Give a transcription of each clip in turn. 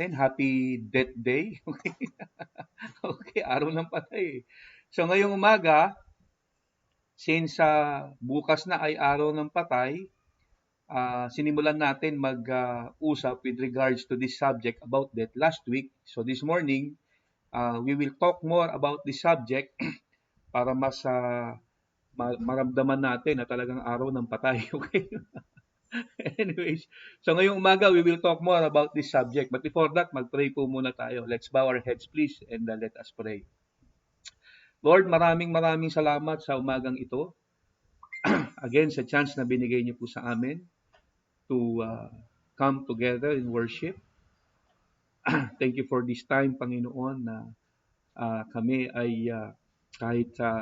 natin. Happy Death Day. Okay, okay, araw ng patay. So ngayong umaga, since bukas na ay araw ng patay, sinimulan natin mag-usap with regards to this subject about death last week. So this morning, we will talk more about this subject para mas maramdaman natin na talagang araw ng patay. Okay? Anyways, so ngayong umaga, we will talk more about this subject. But before that, mag-pray po muna tayo. Let's bow our heads please and let us pray. Lord, maraming salamat sa umagang ito. Again, sa chance na binigay niyo po sa amin to come together in worship. Thank you for this time, Panginoon, na kami ay kahit sa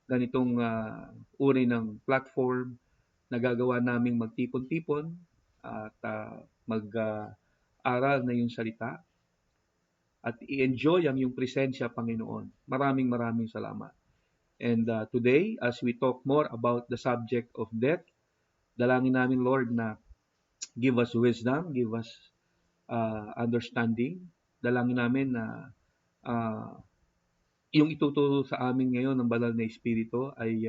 ganitong uri ng platform, nagagawa naming magtipon-tipon at mag-aral na yung salita at i-enjoy ang yung presensya, Panginoon. Maraming salamat. And today, as we talk more about the subject of death, dalangin namin, Lord, na give us wisdom, give us understanding. Dalangin namin na yung ituturo sa amin ngayon ng banal na Espiritu ay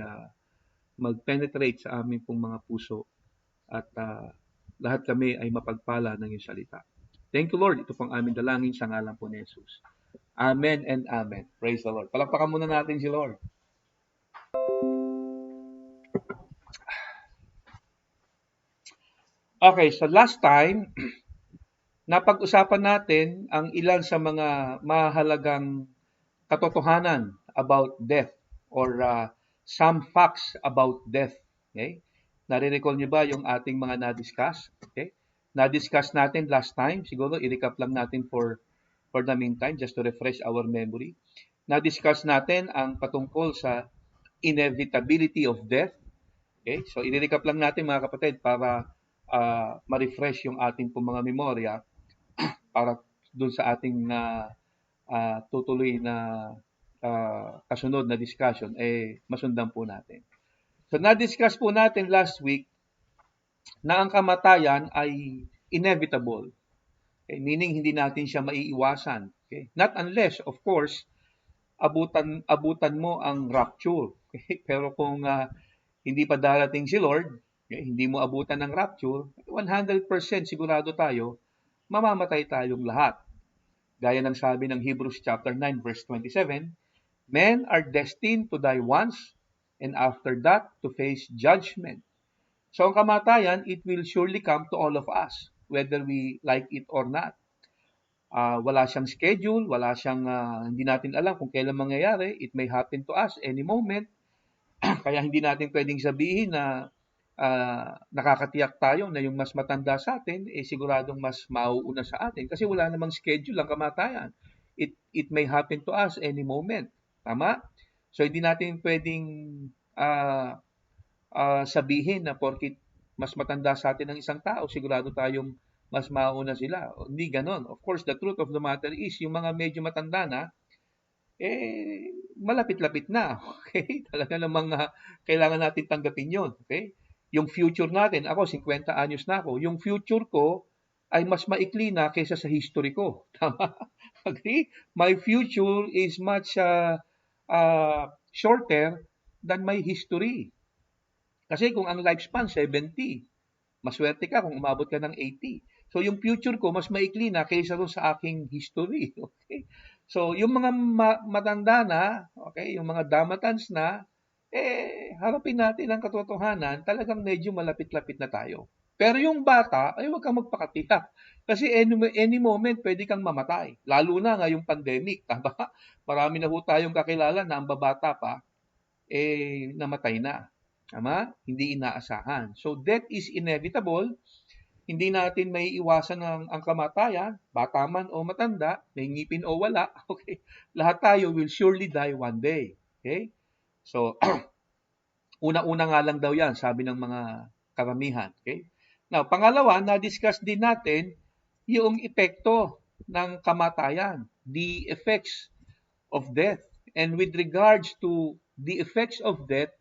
mag-penetrate sa aming pong mga puso at lahat kami ay mapagpala ng iyong salita. Thank you, Lord. Ito pong aming dalangin sa ngalan po ni Jesus. Amen and amen. Praise the Lord. Palakpakan muna natin si Lord. Okay, so last time, napag-usapan natin ang ilan sa mga mahalagang katotohanan about death or some facts about death. Okay? Nare-recall niyo ba yung ating mga na-discuss? Okay? Na-discuss natin last time. Siguro i-recap lang natin for the meantime just to refresh our memory. Na-discuss natin ang patungkol sa inevitability of death. Okay? So i-recap lang natin mga kapatid para ma-refresh yung ating pong mga memorya para dun sa ating tutuloy na kasunod na discussion, masundan po natin. So, na-discuss po natin last week na ang kamatayan ay inevitable. Okay? Meaning, hindi natin siya maiiwasan. Okay? Not unless, of course, abutan mo ang rapture. Okay? Pero kung hindi pa darating si Lord, okay, hindi mo abutan ng rapture, 100% sigurado tayo, mamamatay tayong lahat. Gaya ng sabi ng Hebrews chapter 9 verse 27, men are destined to die once and after that to face judgment. So ang kamatayan, it will surely come to all of us, whether we like it or not. Wala siyang schedule, hindi natin alam kung kailan mangyayari. It may happen to us any moment. Kaya hindi natin pwedeng sabihin na nakakatiyak tayo na yung mas matanda sa atin, siguradong mas mauuna sa atin kasi wala namang schedule ang kamatayan. It may happen to us any moment. Tama? So, hindi natin pwedeng sabihin na porkit mas matanda sa atin ng isang tao, sigurado tayong mas mauuna sila. Hindi ganon. Of course, the truth of the matter is, yung mga medyo matanda na, malapit-lapit na. Okay? Talaga namang kailangan natin tanggapin yun. Okay? Yung future natin, ako 50 anyos na ako, yung future ko ay mas maikli na kaysa sa history ko. Tama? Agree? My future is much shorter than my history. Kasi kung ang lifespan 70, maswerte ka kung umabot ka ng 80. So yung future ko mas maikli na kaysa doon sa aking history. Okay? So yung mga matanda na, okay, yung mga damatans na, harapin natin ang katotohanan, talagang medyo malapit-lapit na tayo. Pero yung bata, ay huwag kang magpakatiyak. Kasi any moment, pwede kang mamatay. Lalo na ngayong pandemic, tama? Marami na ho tayong kakilala na ang babata pa, namatay na. Tama? Hindi inaasahan. So, death is inevitable. Hindi natin may iwasan ang kamatayan, bata man o matanda, may ngipin o wala. Okay? Lahat tayo will surely die one day. Okay? So, una-una nga lang daw yan, sabi ng mga karamihan. Okay? Now, pangalawa, na-discuss din natin yung epekto ng kamatayan, the effects of death. And with regards to the effects of death,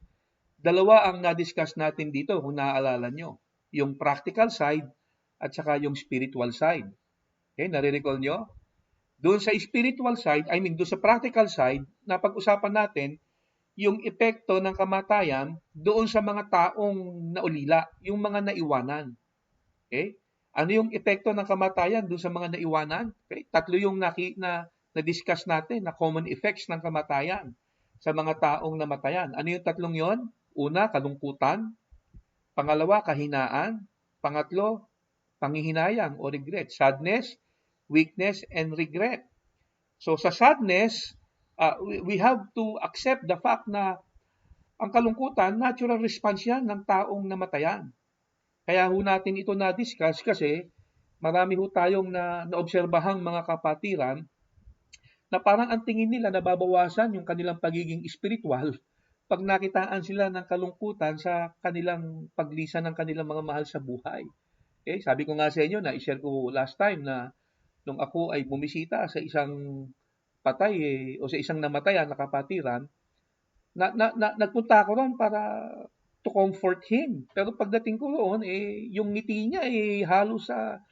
dalawa ang na-discuss natin dito, kung naaalala nyo. Yung practical side at saka yung spiritual side. Okay, nare-recall nyo? Doon sa spiritual side, doon sa practical side, napag-usapan natin yung epekto ng kamatayan doon sa mga taong naulila, yung mga naiwanan. Okay? Ano yung epekto ng kamatayan doon sa mga naiwanan? Okay? Tatlo yung na-discuss natin na common effects ng kamatayan sa mga taong namatayan. Ano yung tatlong yon? Una, kalungkutan. Pangalawa, kahinaan. Pangatlo, panghihinayang o regret. Sadness, weakness, and regret. So sa sadness, we have to accept the fact na ang kalungkutan, natural response yan ng taong namatayan. Kaya ho natin ito na-discuss kasi marami ho tayong naobserbahang mga kapatiran na parang ang tingin nila nababawasan yung kanilang pagiging spiritual pag nakitaan sila ng kalungkutan sa kanilang paglisan ng kanilang mga mahal sa buhay. Okay? Sabi ko nga sa inyo na i-share ko last time na nung ako ay bumisita sa isang patay o sa isang namatayan na kapatiran, nagpunta ako ron para to comfort him. Pero pagdating ko roon, yung ngiti niya halos sa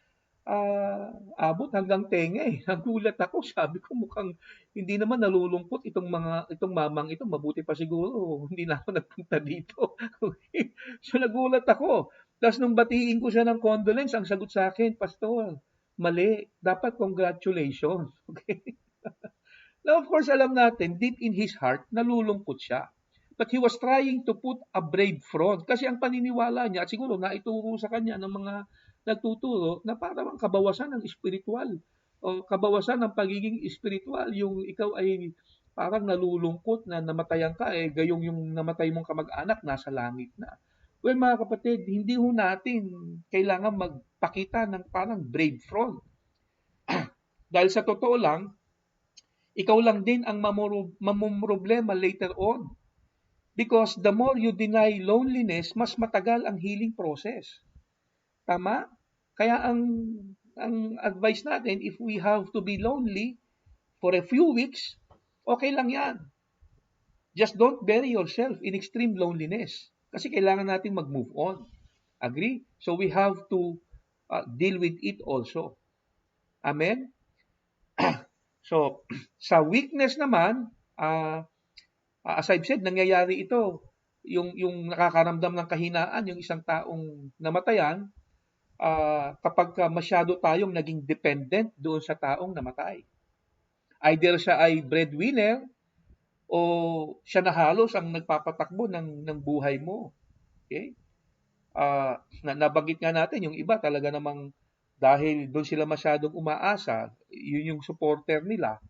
abot hanggang tenga eh. Nagulat ako, sabi ko mukhang hindi naman nalulungkot itong mamang ito. Mabuti pa siguro, hindi na ako nagpunta dito. Okay? So nagulat ako. Tapos nung batiin ko siya ng condolence, ang sagot sa akin, Pastor, mali. Dapat congratulations. Okay? Now, of course, alam natin, deep in his heart, nalulungkot siya. But he was trying to put a brave front. Kasi ang paniniwala niya, at siguro naituro sa kanya ng mga nagtuturo, na parang kabawasan ng spiritual. O kabawasan ng pagiging spiritual. Yung ikaw ay parang nalulungkot na namatayan ka, gayong yung namatay mong kamag-anak, nasa langit na. Well, mga kapatid, hindi ho natin kailangan magpakita ng parang brave front. Dahil sa totoo lang, ikaw lang din ang mamumroblema later on. Because the more you deny loneliness, mas matagal ang healing process. Tama? Kaya ang advice natin, if we have to be lonely for a few weeks, okay lang yan. Just don't bury yourself in extreme loneliness. Kasi kailangan natin mag-move on. Agree? So we have to deal with it also. Amen? So, sa weakness naman, as I've said, nangyayari ito. Yung nakakaramdam ng kahinaan, yung isang taong namatayan, kapag masyado tayong naging dependent doon sa taong namatay. Either siya ay breadwinner o siya na halos ang nagpapatakbo ng buhay mo. Okay? Nabanggit nga natin, yung iba talaga namang dahil doon sila masyadong umaasa, yun yung supporter nila,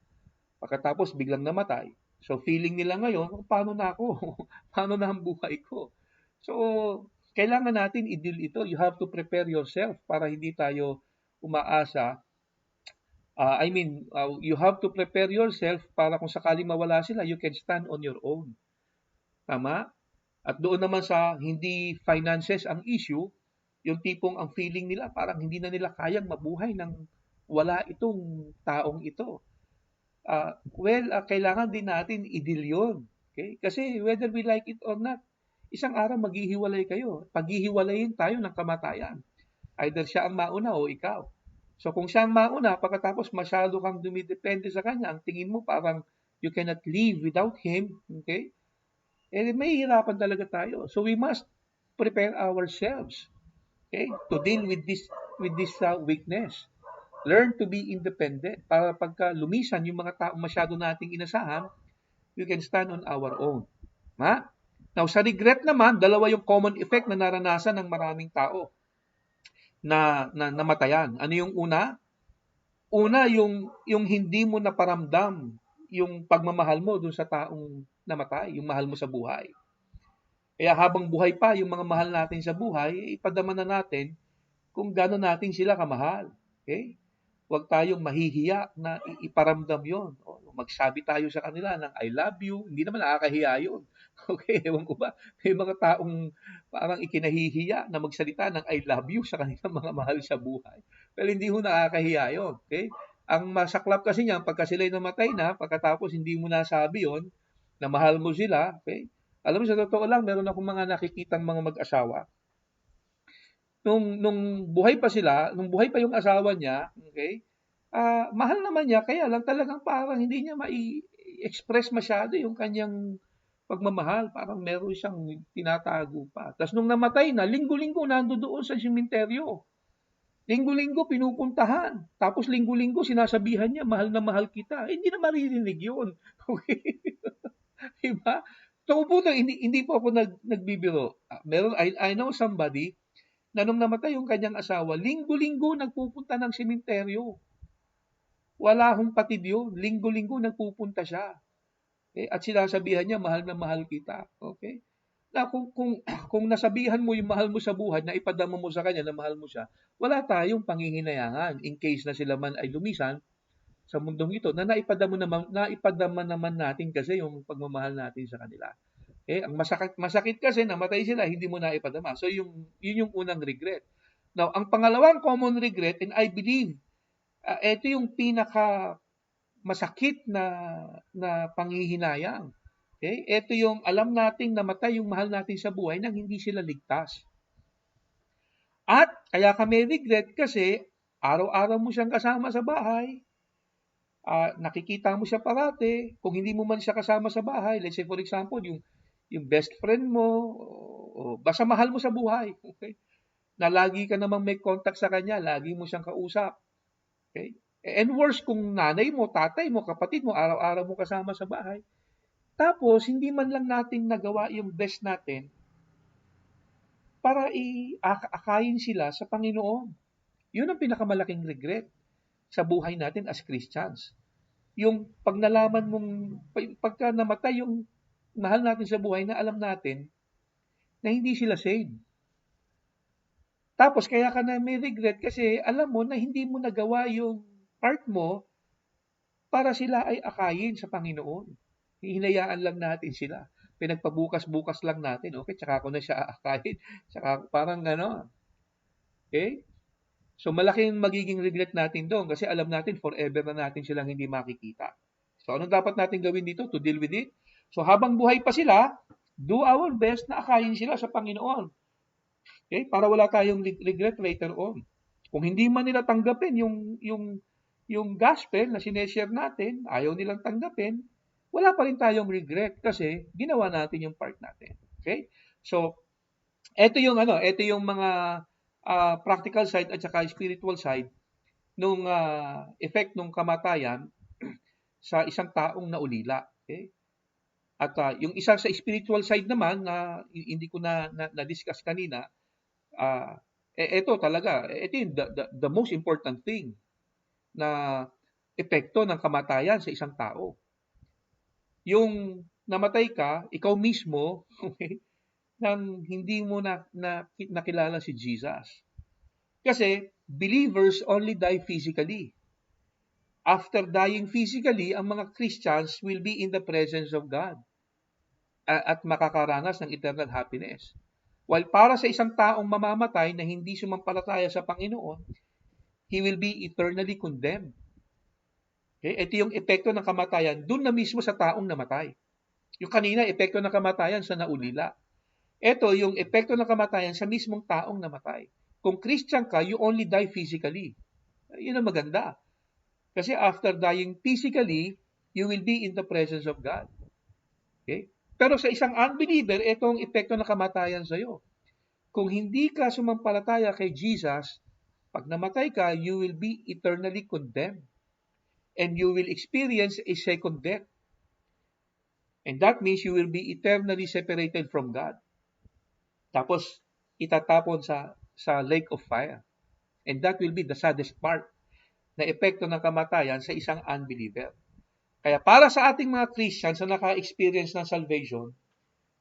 pagkatapos biglang namatay. So feeling nila ngayon, paano na ako? Paano na ang buhay ko? So kailangan natin i-deal ito. You have to prepare yourself para hindi tayo umaasa. You have to prepare yourself para kung sakaling mawala sila, you can stand on your own. Tama? At doon naman sa hindi finances ang issue, yung tipong ang feeling nila parang hindi na nila kayang mabuhay nang wala itong taong ito. Kailangan din natin i-deal yun. Okay? Kasi whether we like it or not, isang araw maghihiwalay kayo. Paghihiwalayin tayo ng kamatayan. Either siya ang mauna o ikaw. So kung siya ang mauna, pagkatapos masyado kang dumidepende sa kanya, ang tingin mo parang you cannot live without him, okay? May hirapan talaga tayo. So we must prepare ourselves, okay, to deal with this weakness. Learn to be independent para pagka lumisan yung mga taong masyado nating inasahan, we can stand on our own. Now, sa regret naman, dalawa yung common effect na naranasan ng maraming tao na namatayan. Ano yung una? Una, yung hindi mo naparamdam yung pagmamahal mo dun sa taong namatay, yung mahal mo sa buhay. Kaya habang buhay pa yung mga mahal natin sa buhay, ipadama na natin kung gano'n natin sila kamahal. Okay? Huwag tayong mahihiya na iparamdam yon. Magsabi tayo sa kanila ng I love you. Hindi naman nakakahiya yun. Okay, ewan ko ba. May mga taong parang ikinahihiya na magsalita ng I love you sa kanilang mga mahal sa buhay. Pero hindi ho nakakahiya yun. Okay? Ang masaklap kasi niyan, pagka sila'y namatay na, pagkatapos hindi mo nasabi yon na mahal mo sila, okay? Alam mo, sa totoo lang, meron akong mga nakikitang mga mag-asawa. Nung buhay pa sila, nung buhay pa yung asawa niya, okay, Mahal naman niya, kaya lang talagang parang hindi niya mai-express masyado yung kanyang pagmamahal. Parang meron siyang tinatago pa. Tapos nung namatay na, linggo-linggo nandoon sa simenteryo. Linggo-linggo pinupuntahan. Tapos linggo-linggo sinasabihan niya, mahal na mahal kita. Hindi na maririnig yun. Okay? Diba? So, puto, hindi po ako nagbibiro. I know somebody na nung namatay yung kanyang asawa, linggo-linggo nagpupunta ng simenteryo. Wala hong patid yun. Linggo-linggo nagpupunta siya. Okay? At sinasabihan niya, mahal na mahal kita. Okay? Na kung nasabihan mo yung mahal mo sa buhay, na ipadama mo sa kanya na mahal mo siya, wala tayong panginginayangan in case na sila man ay lumisan sa mundong ito na naipadama naman natin kasi yung pagmamahal natin sa kanila. Ang masakit kasi namatay sila, hindi mo naipadama. So yun yung unang regret. Now, ang pangalawang common regret, and I believe ito yung pinaka masakit na panghihinayang. Okay? Ito yung alam nating namatay yung mahal natin sa buhay nang hindi sila ligtas. At kaya kami regret kasi araw-araw mo siyang kasama sa bahay. Nakikita mo siya parati. Kung hindi mo man siya kasama sa bahay, let's say for example, yung best friend mo, o basta mahal mo sa buhay. Okay? Na lagi ka namang may contact sa kanya, lagi mo siyang kausap. Okay? And worse, kung nanay mo, tatay mo, kapatid mo, araw-araw mo kasama sa bahay. Tapos, hindi man lang natin nagawa yung best natin para akayin sila sa Panginoon. Yun ang pinakamalaking regret sa buhay natin as Christians. Yung pag nalaman mong, pagka namatay yung mahal natin sa buhay na alam natin na hindi sila saved. Tapos, kaya ka na may regret kasi alam mo na hindi mo nagawa yung part mo para sila ay akayin sa Panginoon. Hinayaan lang natin sila. Pinagpabukas-bukas lang natin. Okay, tsaka ako na siya aakayin. Tsaka parang gano'n. Okay? So malaking magiging regret natin doon kasi alam natin forever na natin silang hindi makikita. So ano dapat natin gawin dito to deal with it? So habang buhay pa sila, do our best na akayin sila sa Panginoon. Okay? Para wala tayong regret later on. Kung hindi man nila tanggapin yung gospel na sineshare natin, ayaw nilang tanggapin, wala pa rin tayong regret kasi ginawa natin yung part natin. Okay? So, ito yung mga practical side at saka spiritual side nung effect ng kamatayan sa isang taong naulila. Okay? At yung isa sa spiritual side naman na hindi ko na-discuss kanina, ito yung the most important thing na epekto ng kamatayan sa isang tao. Yung namatay ka, ikaw mismo, okay, nang hindi mo nakilala si Jesus. Kasi believers only die physically. After dying physically, ang mga Christians will be in the presence of God at makakaranas ng eternal happiness. While para sa isang taong mamamatay na hindi sumampalataya sa Panginoon, he will be eternally condemned. Okay? Ito yung epekto ng kamatayan dun na mismo sa taong namatay. Yung kanina, epekto ng kamatayan sa naulila. Ito yung epekto ng kamatayan sa mismong taong namatay. Kung Christian ka, you only die physically. Yun ang maganda. Kasi after dying physically, you will be in the presence of God. Okay? Pero sa isang unbeliever, itong epekto ng kamatayan sa iyo. Kung hindi ka sumampalataya kay Jesus, pag namatay ka, you will be eternally condemned. And you will experience a second death. And that means you will be eternally separated from God. Tapos, itatapon sa lake of fire. And that will be the saddest part na epekto ng kamatayan sa isang unbeliever. Kaya para sa ating mga Christians na naka-experience ng salvation,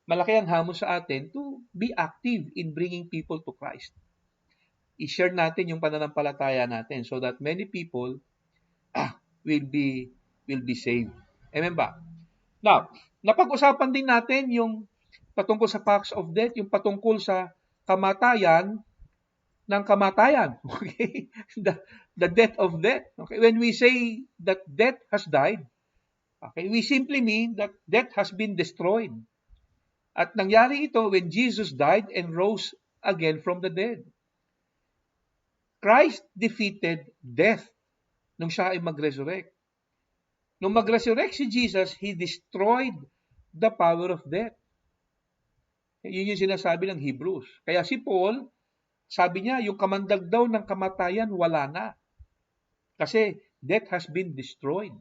malaki ang hamon sa atin to be active in bringing people to Christ. I-share natin yung pananampalataya natin so that many people will be saved. Amen ba? Now, napag-usapan din natin yung patungkol sa facts of death, yung patungkol sa kamatayan ng kamatayan. Okay? The death of death. Okay? When we say that death has died, okay, we simply mean that death has been destroyed. At nangyari ito when Jesus died and rose again from the dead. Christ defeated death. nung siya ay mag-resurrect. Nung mag-resurrect si Jesus, He destroyed the power of death. Yun yung sinasabi ng Hebrews. Kaya si Paul, sabi niya, yung kamandag daw ng kamatayan, wala na. Kasi death has been destroyed.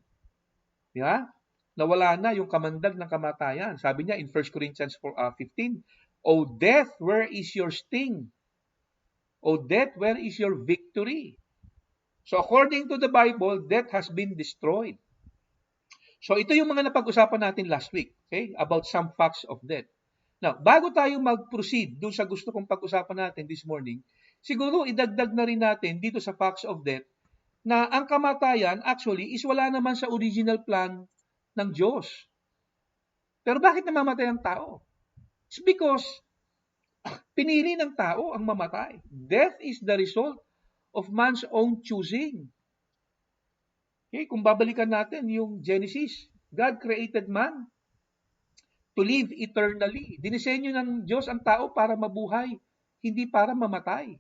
Yeah? Nawala na yung kamandag ng kamatayan. Sabi niya in 1 Corinthians 15, O death, where is your sting? O death, where is your victory? So according to the Bible, death has been destroyed. So ito yung mga napag-usapan natin last week, okay? About some facts of death. Now, bago tayo mag-proceed doon sa gusto kong pag-usapan natin this morning, siguro idagdag na rin natin dito sa facts of death na ang kamatayan actually is wala naman sa original plan ng Diyos. Pero bakit namamatay ang tao? It's because pinili ng tao ang mamatay. Death is the result of man's own choosing. Okay, kung babalikan natin yung Genesis, God created man to live eternally. Dinisenyo ng Diyos ang tao para mabuhay, hindi para mamatay.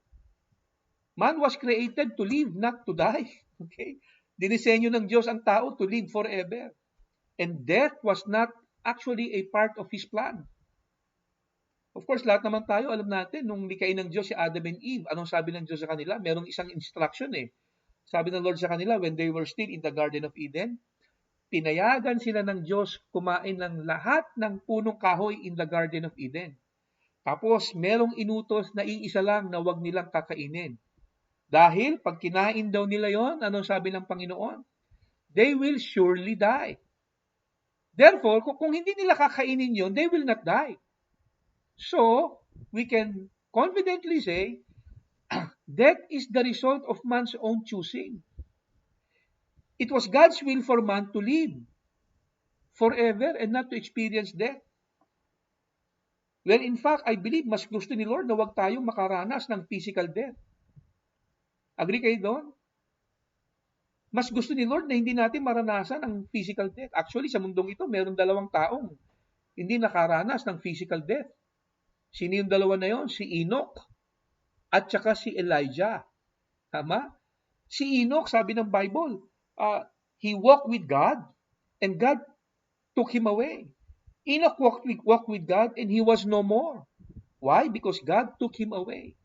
Man was created to live, not to die. Okay? Dinisenyo ng Diyos ang tao to live forever. And death was not actually a part of His plan. Of course, lahat naman tayo, alam natin, nung likain ng Diyos si Adam and Eve, anong sabi ng Diyos sa kanila? Merong isang instruction eh. Sabi ng Lord sa kanila, when they were still in the Garden of Eden, pinayagan sila ng Diyos kumain ng lahat ng punong kahoy in the Garden of Eden. Tapos, merong inutos na iisa lang na wag nilang kakainin. Dahil, pag kinain daw nila yon, anong sabi ng Panginoon? They will surely die. Therefore, kung hindi nila kakainin yon, they will not die. So, we can confidently say, death is the result of man's own choosing. It was God's will for man to live forever and not to experience death. Well, in fact, I believe mas gusto ni Lord na wag tayong makaranas ng physical death. Agree kayo doon? Mas gusto ni Lord na hindi natin maranasan ang physical death. Actually, sa mundong ito, meron dalawang taong hindi nakaranas ng physical death. Sino yung dalawa na yon? Si Enoch at saka si Elijah. Tama? Si Enoch, sabi ng Bible, he walked with God and God took him away. Enoch walked with God and he was no more. Why? Because God took him away.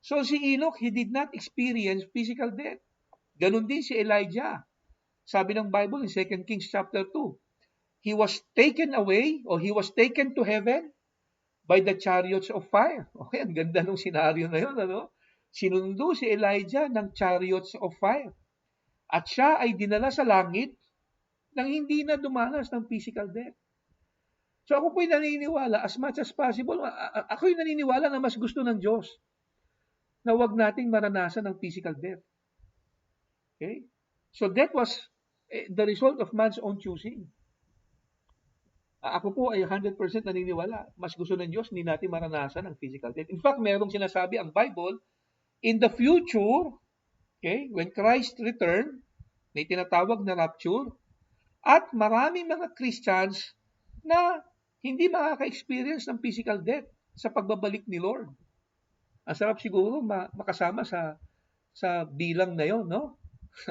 So si Enoch, he did not experience physical death. Ganon din si Elijah. Sabi ng Bible in 2 Kings chapter 2, he was taken away or he was taken to heaven by the chariots of fire. Okay, ang ganda ng senaryo na yun, ano? Sinundo si Elijah ng chariots of fire. At siya ay dinala sa langit nang hindi na dumanas ng physical death. So ako po'y naniniwala, as much as possible, ako'y naniniwala na mas gusto ng Diyos na wag nating maranasan ng physical death. Okay? So that was the result of man's own choosing. Ako po ay 100% naniniwala. Mas gusto ng Diyos, hindi natin maranasan ang physical death. In fact, merong sinasabi ang Bible, in the future, okay, when Christ return, may tinatawag na rapture, at maraming mga Christians na hindi makaka-experience ng physical death sa pagbabalik ni Lord. Ang sarap siguro makasama sa bilang na yon, no?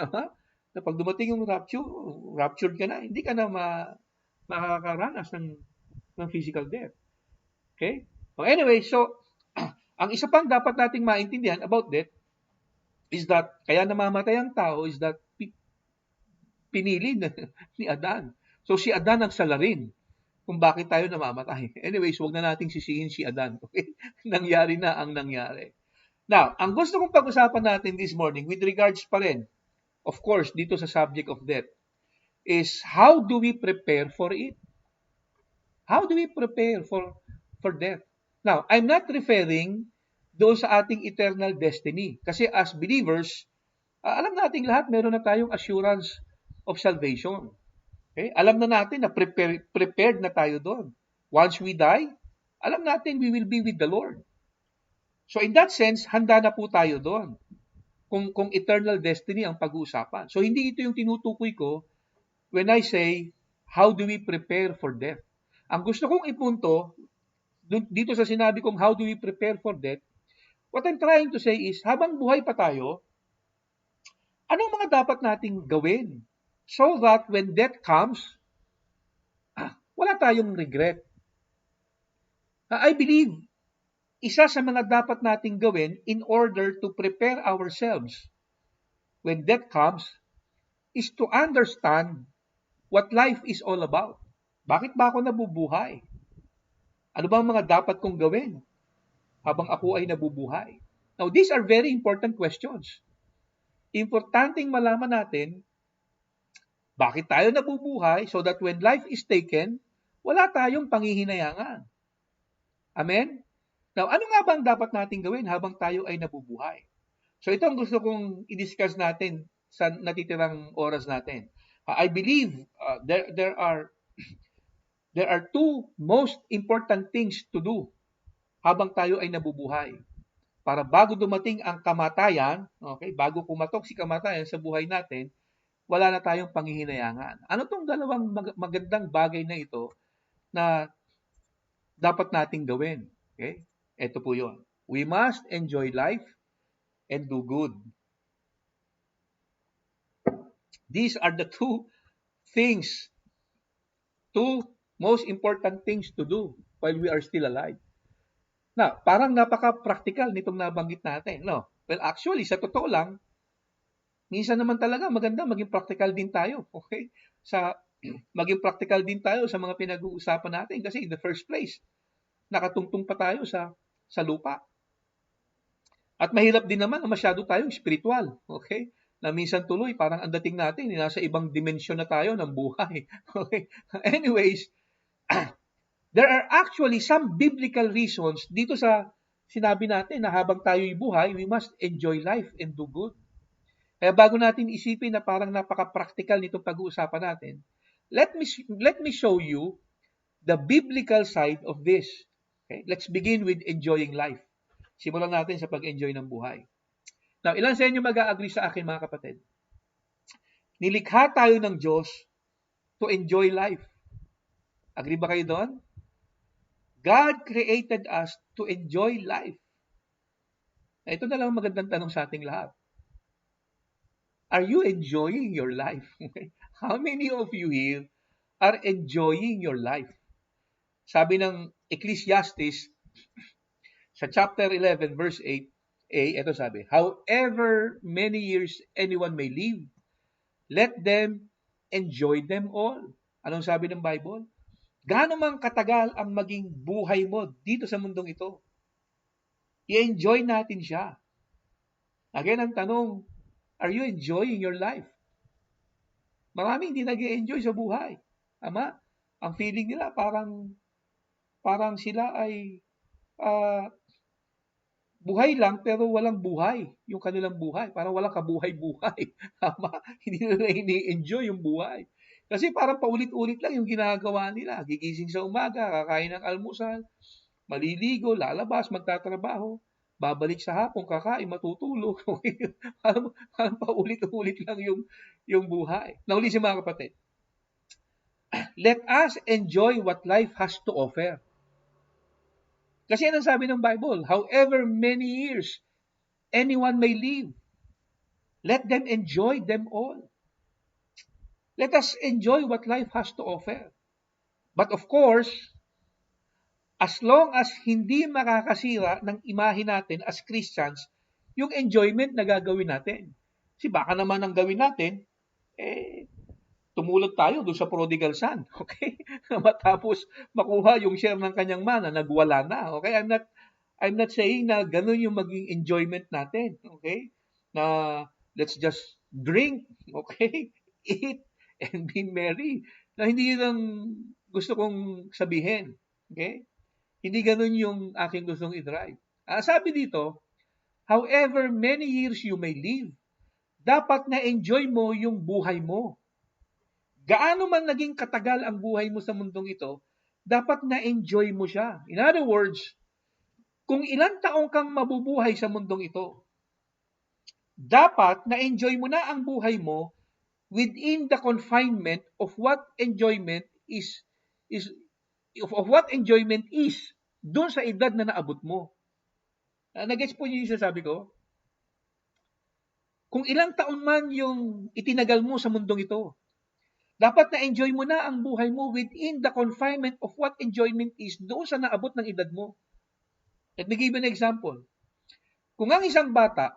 Na pag dumating yung raptured ka na, hindi ka na makakaranas ng physical death. Okay? So anyway, so ang isa pang dapat nating maintindihan about death is that kaya namamatay ang tao is that pinili ni Adan. So si Adan ang salarin kung bakit tayo namamatay. Anyways, wag na nating sisihin si Adan. Okay? Nangyari na ang nangyari. Now, ang gusto kong pag-usapan natin this morning with regards pa rin, of course, dito sa subject of death, is how do we prepare for it? How do we prepare for death? Now, I'm not referring doon sa ating eternal destiny. Kasi as believers, alam nating lahat, meron na tayong assurance of salvation. Okay? Alam na natin na prepared na tayo doon. Once we die, alam natin we will be with the Lord. So in that sense, handa na po tayo doon. Kung eternal destiny ang pag-uusapan. So hindi ito yung tinutukoy ko when I say, how do we prepare for death? Ang gusto kong ipunto, dito sa sinabi kong how do we prepare for death, what I'm trying to say is, habang buhay pa tayo, Anong mga dapat nating gawin so that when death comes, wala tayong regret? I believe isa sa mga dapat nating gawin in order to prepare ourselves when death comes is to understand what life is all about. Bakit ba ako nabubuhay? Ano ba ang mga dapat kong gawin habang ako ay nabubuhay? Now, these are very important questions. Importanteng malaman natin bakit tayo nabubuhay so that when life is taken, wala tayong panghihinayangan. Amen? Now, ano nga ba ang dapat nating gawin habang tayo ay nabubuhay? So ito ang gusto kong i-discuss natin sa natitirang oras natin. I believe there are two most important things to do habang tayo ay nabubuhay. Para bago dumating ang kamatayan, okay, bago pumatok si kamatayan sa buhay natin, wala na tayong panghihinayangan. Ano tong dalawang magandang bagay na ito na dapat nating gawin? Okay? Ito po 'yon. We must enjoy life and do good. These are the two most important things to do while we are still alive. Na, parang napaka-practical nitong nabanggit natin, no? Well, actually, sa totoo lang, minsan naman talaga maganda maging practical din tayo, okay? Maging practical din tayo sa mga pinag-uusapan natin kasi in the first place, nakatungtong pa tayo sa lupa. At mahirap din naman na masyado tayong spiritual, okay? Na minsan tuloy parang ang dating natin nasa ibang dimensyon na tayo ng buhay. Okay? Anyways, there are actually some biblical reasons dito sa sinabi natin na habang tayo'y buhay, we must enjoy life and do good. Kaya bago natin isipin na parang napaka-practical nitong pag-uusapan natin, let me show you the biblical side of this. Okay? Let's begin with enjoying life. Simulan natin sa pag-enjoy ng buhay. Now, ilan sa inyo mag-a-agree sa akin mga kapatid? Nilikha tayo ng Diyos to enjoy life. Agree ba kayo doon? God created us to enjoy life. Ito na lang magandang tanong sa ating lahat. Are you enjoying your life? How many of you here are enjoying your life? Sabi ng Ecclesiastes sa chapter 11 verse 8a, ito sabi, however many years anyone may live, let them enjoy them all. Anong sabi ng Bible? Gaano man katagal ang maging buhay mo dito sa mundong ito, i-enjoy natin siya. Again, ang tanong, are you enjoying your life? Maraming hindi nag-enjoy sa buhay. Tama? Ang feeling nila parang sila ay buhay lang pero walang buhay yung kanilang buhay. Parang walang kabuhay-buhay. Tama? Hindi nila ini-enjoy yung buhay. Kasi parang paulit-ulit lang yung ginagawa nila. Gigising sa umaga, kakain ng almusal, maliligo, lalabas, magtatrabaho, babalik sa hapon, kakain, matutulog. parang paulit-ulit lang yung buhay. Now listen mga kapatid. Let us enjoy what life has to offer. Kasi yan ang sabi ng Bible, however many years anyone may live, let them enjoy them all. Let us enjoy what life has to offer. But of course, as long as hindi makakasira ng imahe natin as Christians, yung enjoyment na gagawin natin. Kasi baka naman ang gawin natin, tumulad tayo doon sa prodigal son. Okay? Matapos makuha yung share ng kanyang mana, nagwala na. Okay? I'm not saying na ganun yung maging enjoyment natin. Okay? Na let's just drink. Okay? Eat and be merry. Na hindi yun ang gusto kong sabihin. Okay? Hindi ganun yung aking gustong i-drive. Sabi dito, however many years you may live, dapat na-enjoy mo yung buhay mo. Gaano man naging katagal ang buhay mo sa mundong ito, dapat na-enjoy mo siya. In other words, kung ilang taong kang mabubuhay sa mundong ito, dapat na-enjoy mo na ang buhay mo within the confinement of what enjoyment is doon sa edad na naabot mo. Nag-gets po niyo yung sabi ko? Kung ilang taon man yung itinagal mo sa mundong ito, dapat na-enjoy mo na ang buhay mo within the confinement of what enjoyment is doon sa naabot ng edad mo. Let me give you an example. Kung ang isang bata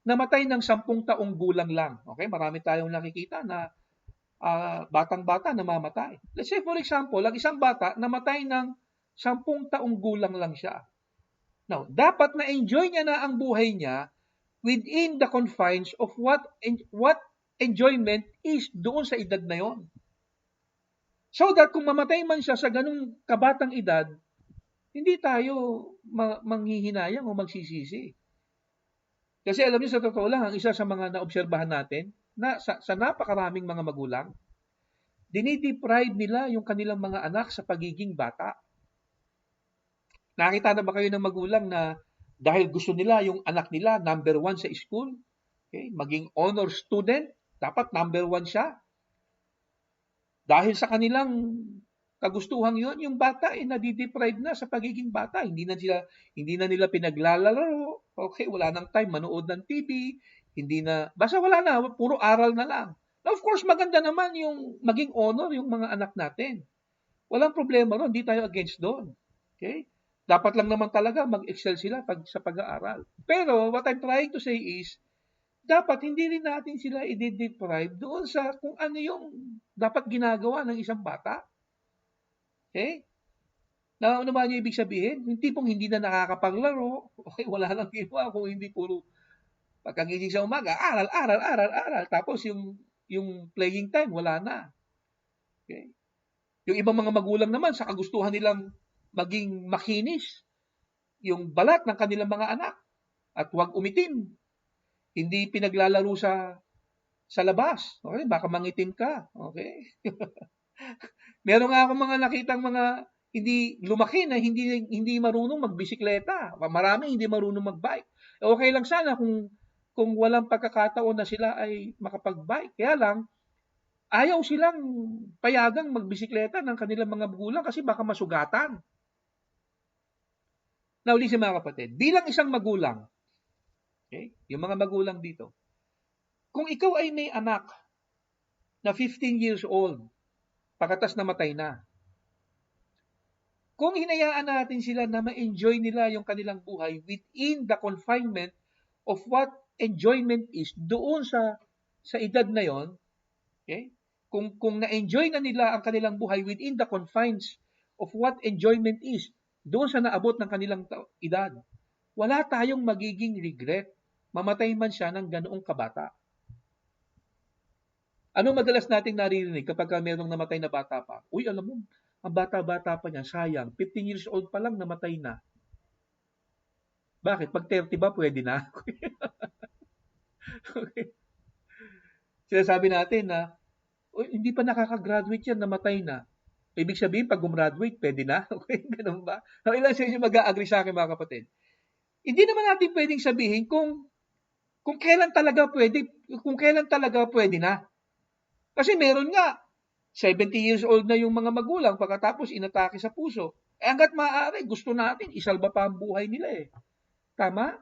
namatay ng 10 taong gulang lang, okay, marami tayong nakikita na batang-bata namamatay. Let's say for example, ang isang bata namatay ng 10 taong gulang lang siya. Now, dapat na-enjoy niya na ang buhay niya within the confines of what enjoyment is doon sa edad na yon. So that kung mamatay man siya sa ganung kabatang edad, hindi tayo manghihinayang o magsisisi. Kasi alam niyo, sa totoo lang, ang isa sa mga naobserbahan natin, na sa napakaraming mga magulang, dinideprive nila yung kanilang mga anak sa pagiging bata. Nakita na ba kayo ng magulang na dahil gusto nila yung anak nila number 1 sa school, okay, maging honor student, dapat number 1 siya. Dahil sa kanilang kagustuhan yon, yung bata ay nadideprive na sa pagiging bata. Hindi na nila pinaglalaro. Okay, wala nang time manood ng TV, basta wala na, puro aral na lang. Now, of course, maganda naman yung maging honor yung mga anak natin. Walang problema ron, hindi tayo against doon. Okay? Dapat lang naman talaga mag-excel sila sa pag-aaral. Pero what I'm trying to say is, dapat hindi rin natin sila i-deprive doon sa kung ano yung dapat ginagawa ng isang bata. Okay? Ano ba niyo ibig sabihin? Yung tipong hindi na nakakapaglaro, okay, wala nang ginawa kung hindi puro pagkagising sa umaga, aral. Tapos yung playing time, wala na. Okay? Yung ibang mga magulang naman, sa kagustuhan nilang maging makinis yung balat ng kanilang mga anak at huwag umitim. Hindi pinaglalaro sa labas. Okay? Baka mangitim ka. Okay? Meron nga akong mga nakitang mga hindi lumaki na hindi marunong magbisikleta. Marami hindi marunong magbike. Okay lang sana kung walang pagkakataon na sila ay makapag-bike. Kaya lang, ayaw silang payagang magbisikleta ng kanilang mga magulang kasi baka masugatan. Now, listen mga kapatid, bilang isang magulang, okay, yung mga magulang dito, kung ikaw ay may anak na 15 years old, pagkatas namatay na, kung hinayaan natin sila na ma-enjoy nila yung kanilang buhay within the confinement of what enjoyment is doon sa edad na yon, okay? Kung na-enjoy na nila ang kanilang buhay within the confines of what enjoyment is doon sa naabot ng kanilang edad, wala tayong magiging regret. Mamatay man siya ng ganoong kabata. Ano madalas nating naririnig kapag mayroong namatay na bata pa? Uy, alam mo, ang bata-bata pa niya, sayang, 15 years old pa lang namatay na. Bakit? Pag 30 ba, pwede na? Okay. Sinasabi natin na, hindi pa nakaka-graduate yan, namatay na. Ibig sabihin, pag gumraduate, pwede na? Okay, ganun ba? Ilan sa inyo mag-a-agree sa akin, mga kapatid? Hindi naman natin pwedeng sabihin kung kailan talaga pwede na. Kasi meron nga, 70 years old na yung mga magulang pagkatapos inatake sa puso. Hanggat maaari, gusto natin, isalba pa ang buhay nila eh. Tama?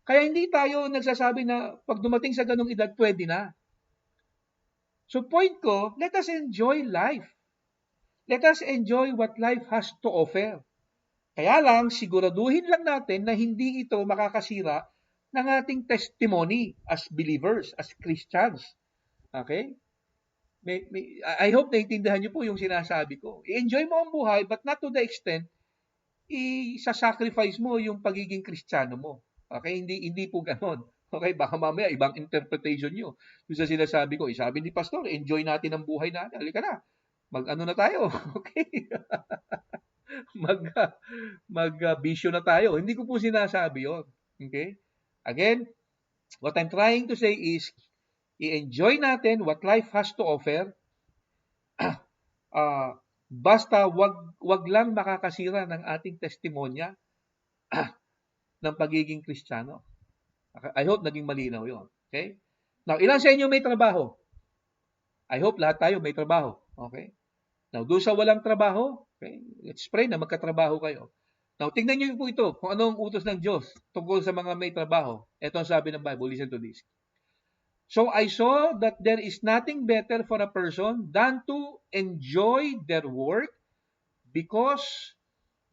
Kaya hindi tayo nagsasabi na pag dumating sa ganung edad, pwede na. So point ko, let us enjoy life. Let us enjoy what life has to offer. Kaya lang, siguraduhin lang natin na hindi ito makakasira ng ating testimony as believers, as Christians. Okay? I hope naiintindihan niyo po yung sinasabi ko. I-enjoy mo ang buhay, but not to the extent, isa-sacrifice mo yung pagiging Kristiyano mo. Okay? Hindi po ganon. Okay? Baka mamaya, ibang interpretation nyo. Yung sa sinasabi ko, sabi ni Pastor, enjoy natin ang buhay natin. Halika na. Mag-ano na tayo. Okay? Mag-bisyo na tayo. Hindi ko po sinasabi yon. Okay? Again, what I'm trying to say is, i-enjoy natin what life has to offer. Basta wag lang makakasira ng ating testimonya ng pagiging Kristiyano. I hope naging malinaw yon. Okay? Now, ilan sa inyo may trabaho? I hope lahat tayo may trabaho. Okay? Now, doon sa walang trabaho, okay, let's pray na magkatrabaho kayo. Now, tingnan niyo po ito, kung ano ang utos ng Diyos tungkol sa mga may trabaho. Ito ang sabi ng Bible, listen to this. So I saw that there is nothing better for a person than to enjoy their work because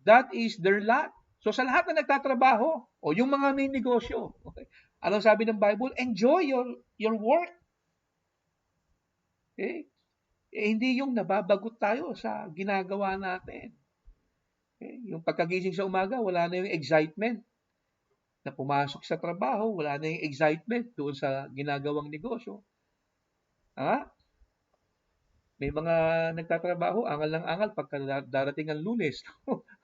that is their lot. So sa lahat na nagtatrabaho, o yung mga may negosyo, okay? Anong sabi ng Bible? Enjoy your work. Okay? Hindi yung nababagot tayo sa ginagawa natin. Okay? Yung pagkagising sa umaga, wala na yung excitement na pumasok sa trabaho, wala na yung excitement doon sa ginagawang negosyo. Ha? May mga nagtatrabaho, angal ng angal pagka darating ang Lunes.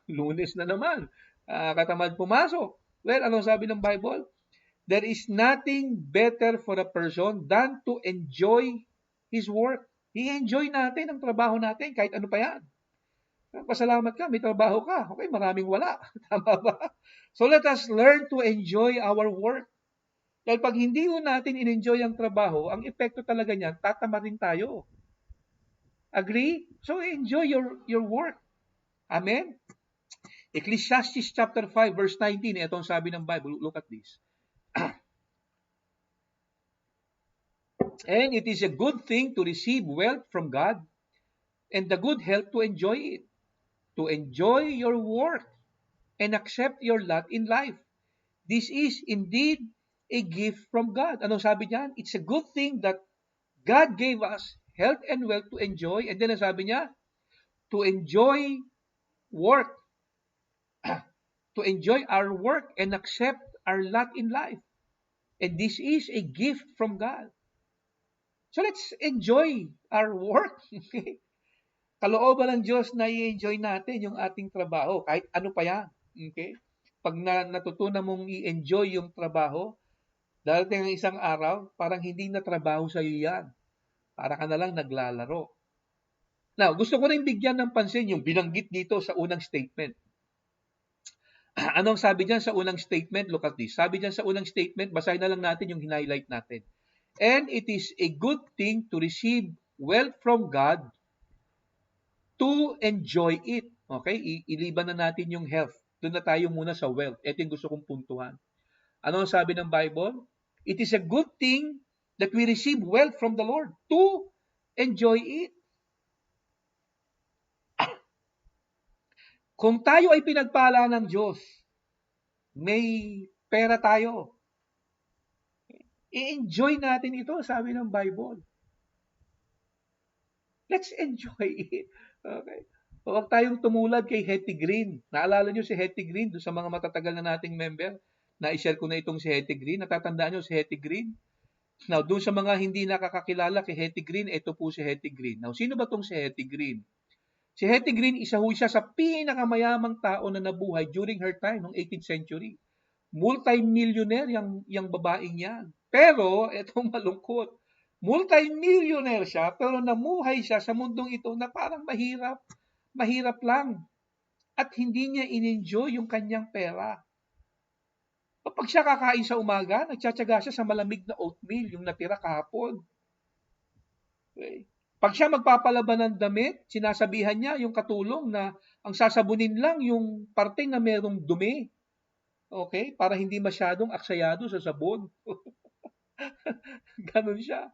Lunes na naman. Katamad pumasok. Well, anong sabi ng Bible? There is nothing better for a person than to enjoy his work. I-enjoy natin ang trabaho natin kahit ano pa yan. Pasalamat ka, may trabaho ka. Okay, maraming wala. Tama ba? So let us learn to enjoy our work. Dahil pag hindi natin in-enjoy ang trabaho, ang epekto talaga niyan, tatama rin tayo. Agree? So enjoy your work. Amen? Ecclesiastes chapter 5 verse 19, ito ang sabi ng Bible. Look at this. And it is a good thing to receive wealth from God and the good health to enjoy it. To enjoy your work and accept your lot in life. This is indeed a gift from God. Anong sabi niyan? It's a good thing that God gave us health and wealth to enjoy. And then ang sabi niya, to enjoy work, to enjoy our work and accept our lot in life. And this is a gift from God. So let's enjoy our work. Okay? Kalooban ng Diyos na i-enjoy natin yung ating trabaho, kahit ano pa yan. Okay? Pag natutunan mong i-enjoy yung trabaho, darating ang isang araw, parang hindi na trabaho sa iyo yan. Para ka na lang naglalaro. Now, gusto ko rin bigyan ng pansin yung binanggit dito sa unang statement. Anong sabi diyan sa unang statement? Look at this. Sabi diyan sa unang statement, basahin na lang natin yung highlight natin. And it is a good thing to receive wealth from God to enjoy it. Okay? Iliban na natin yung health. Doon na tayo muna sa wealth. Ito yung gusto kong puntuhan. Ano ang sabi ng Bible? It is a good thing that we receive wealth from the Lord to enjoy it. Kung tayo ay pinagpala ng Diyos, may pera tayo, i-enjoy natin ito, sabi ng Bible. Let's enjoy it. Okay? Huwag tayong tumulad kay Hetty Green. Naalala nyo si Hetty Green, doon sa mga matatagal na nating member, na-share ko na itong si Hetty Green. Natatandaan nyo si Hetty Green? Now, doon sa mga hindi nakakakilala kay Hetty Green, ito po si Hetty Green. Now, sino ba itong si Hetty Green? Si Hetty Green, isa ho siya sa pinakamayamang tao na nabuhay during her time, noong 18th century. Multi-millionaire yung babaeng yan. Pero, itong malungkot, multi-millionaire siya, pero namuhay siya sa mundong ito na parang mahirap lang. At hindi niya in-enjoy yung kanyang pera. Kapag siya kakain sa umaga, nagtsatsaga siya sa malamig na oatmeal, yung natira kahapon. Okay. Pag siya magpapalaban ng damit, sinasabihan niya yung katulong na ang sasabunin lang yung parte na merong dumi. Okay? Para hindi masyadong aksayado sa sabon. Ganon siya.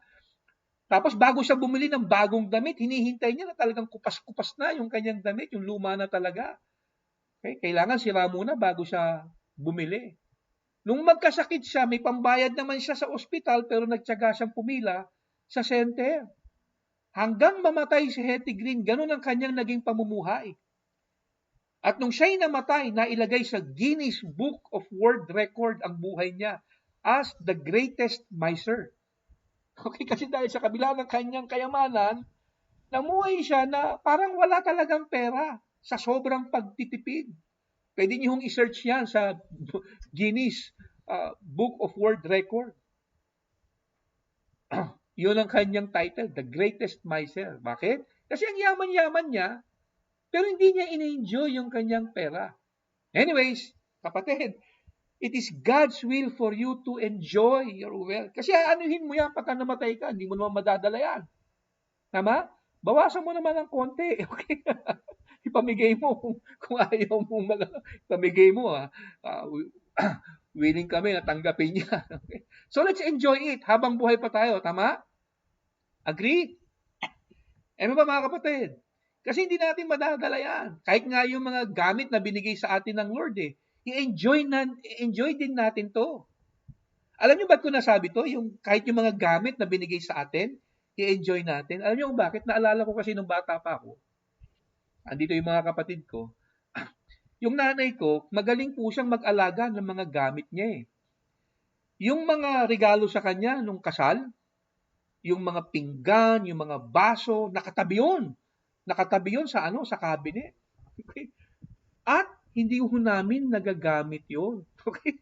Tapos bago siya bumili ng bagong damit, hinihintay niya na talagang kupas-kupas na yung kanyang damit, yung luma na talaga. Okay? Kailangan sira muna bago siya bumili. Nung magkasakit siya, may pambayad naman siya sa ospital pero nagtyaga siyang pumila sa center. Hanggang mamatay si Hetty Green, ganun ang kanyang naging pamumuhay. At nung siya'y namatay, nailagay sa Guinness Book of World Record ang buhay niya as the greatest miser. Okay, kasi dahil sa kabila ng kanyang kayamanan, namuhay siya na parang wala talagang pera sa sobrang pagtitipid. Pwede niyo hong i-search yan sa Guinness Book of World Record. Yun ang kanyang title, The Greatest Miser. Bakit? Kasi ang yaman-yaman niya, pero hindi niya in-enjoy yung kanyang pera. Anyways, kapatid, it is God's will for you to enjoy your wealth. Kasi aanuhin mo yan pagka namatay ka, hindi mo naman madadala yan. Tama? Bawasan mo naman ng konti. Okay? ipamigay mo kung ayaw mo ipamigay mo, ah, willing kami na tanggapin niya. Okay? So let's enjoy it habang buhay pa tayo, tama? Agree? Ano ba mga kapatid? Kasi hindi natin madadala yan. Kahit nga yung mga gamit na binigay sa atin ng Lord i-enjoy din natin to. Alam niyo ba't ko nasabi to? Yung kahit yung mga gamit na binigay sa atin, i-enjoy natin. Alam niyo kung bakit? Naalala ko kasi nung bata pa ako. Andito yung mga kapatid ko. Yung nanay ko, magaling po siyang mag-alaga ng mga gamit niya eh. Yung mga regalo sa kanya nung kasal, yung mga pinggan, yung mga baso, nakatabi yun. Nakatabi yun sa sa cabinet. Okay? At hindi ho namin nagagamit yun. Okay?